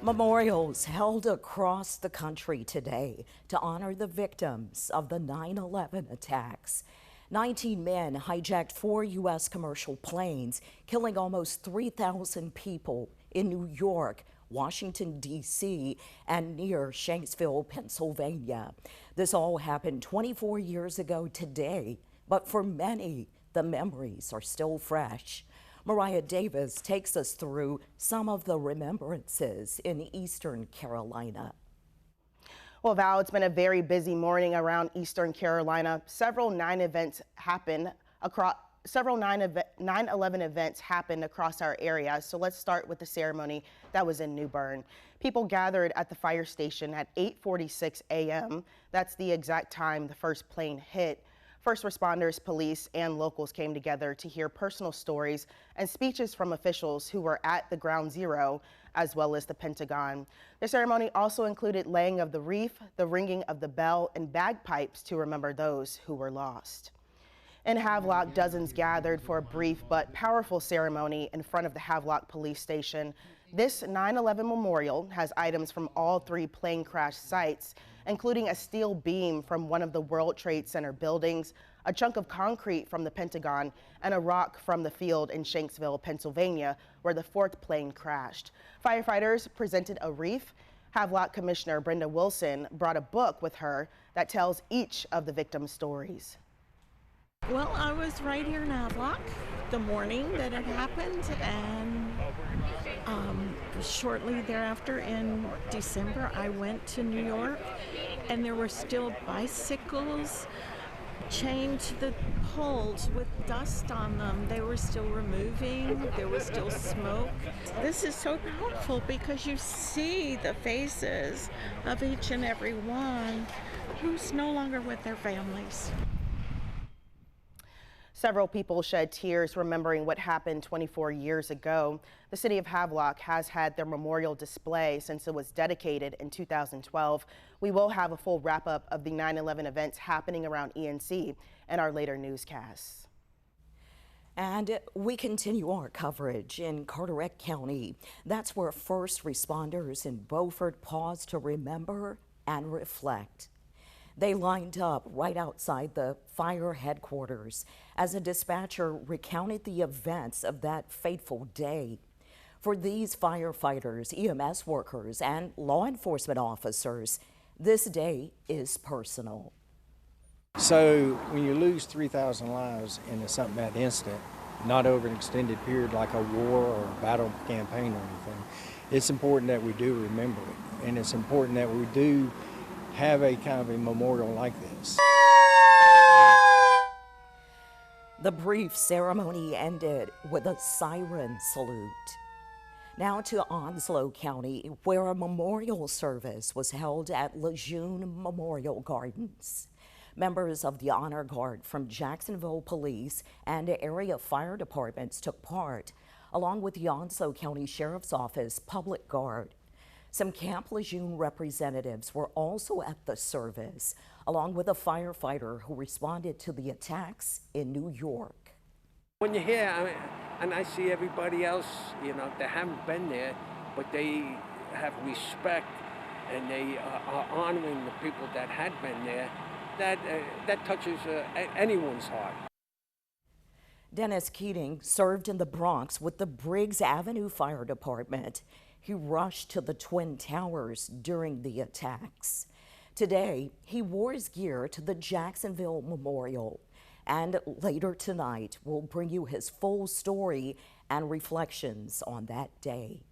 Memorials held across the country today to honor the victims of the 9/11 attacks. 19 men hijacked 4 U.S. commercial planes, killing almost 3,000 people in New York, Washington, D.C., and near Shanksville, Pennsylvania. This all happened 24 years ago today, but for many, the memories are still fresh. Mariah Davis takes us through some of the remembrances in Eastern Carolina. Well, Val, it's been a very busy morning around Eastern Carolina. Several 9/11 events happened across our area. So let's start with the ceremony that was in New Bern. People gathered at the fire station at 8:46 a.m. That's the exact time the first plane hit. First responders, police, and locals came together to hear personal stories and speeches from officials who were at the ground zero, as well as the Pentagon. The ceremony also included laying of the wreath, the ringing of the bell, and bagpipes to remember those who were lost. In Havelock, dozens gathered for a brief but powerful ceremony in front of the Havelock police station. This 9/11 memorial has items from all 3 plane crash sites, including a steel beam from one of the World Trade Center buildings, a chunk of concrete from the Pentagon, and a rock from the field in Shanksville, Pennsylvania, where the 4th plane crashed. Firefighters presented a wreath. Havelock Commissioner Brenda Wilson brought a book with her that tells each of the victims' stories. Well, I was right here in Havelock the morning that it happened, and shortly thereafter in December I went to New York, and there were still bicycles chained to the poles with dust on them. They were still removing, there was still smoke. This is so powerful because you see the faces of each and every one who's no longer with their families. Several people shed tears remembering what happened 24 years ago. The city of Havelock has had their memorial display since it was dedicated in 2012. We will have a full wrap-up of the 9/11 events happening around ENC in our later newscasts. And we continue our coverage in Carteret County. That's where first responders in Beaufort paused to remember and reflect. They lined up right outside the fire headquarters as a dispatcher recounted the events of that fateful day. For these firefighters, EMS workers, and law enforcement officers, this day is personal. So when you lose 3,000 lives in something that instant, not over an extended period like a war or a battle campaign or anything, it's important that we do remember it. And it's important that we do have a kind of a memorial like this. The brief ceremony ended with a siren salute. Now to Onslow County, where a memorial service was held at Lejeune Memorial Gardens. Members of the Honor Guard from Jacksonville Police and area fire departments took part, along with the Onslow County Sheriff's Office Public Guard. Some Camp Lejeune representatives were also at the service, along with a firefighter who responded to the attacks in New York. When you're here, and I see everybody else, they haven't been there, but they have respect and they are honoring the people that had been there, that touches anyone's heart. Dennis Keating served in the Bronx with the Briggs Avenue Fire Department. He rushed to the Twin Towers during the attacks. Today, he wore his gear to the Jacksonville Memorial. And later tonight, we'll bring you his full story and reflections on that day.